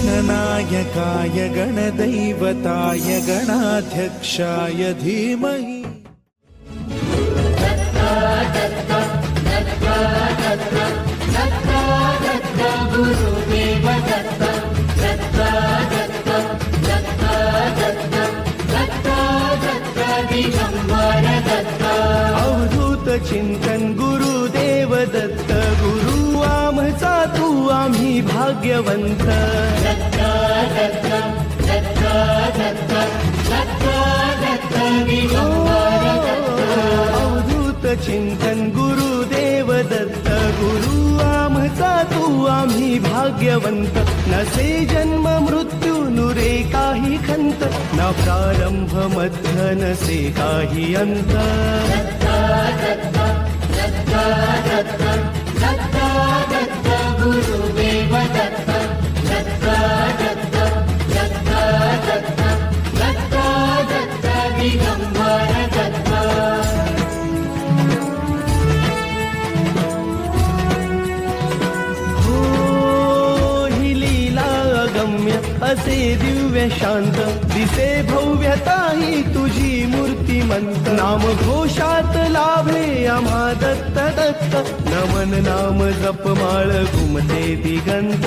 गणनायकाय गणदैवताय गणाध्यक्षाय धीमहि अवधूत चिंतन गुरुदेव दत्त गुरु आमचा तू आम्ही भाग्यवंत अवधूत चिंतन गुरुदेव दत्त गुरु आमचा तू आम्ही भाग्यवंत नसे जन्म मृत्यू नुरे काही खंत न प्रारंभ मध्य नसे काही अंत गुरुदेव दत्त दिगंबर दत्त असे दिव्य शांत दिसे भव्यता ही तुझी मूर्तिमंत नाम घोषात लाभे आम्हा दत्त दत्त नमन नाम जपमाळ घुमते दिगंत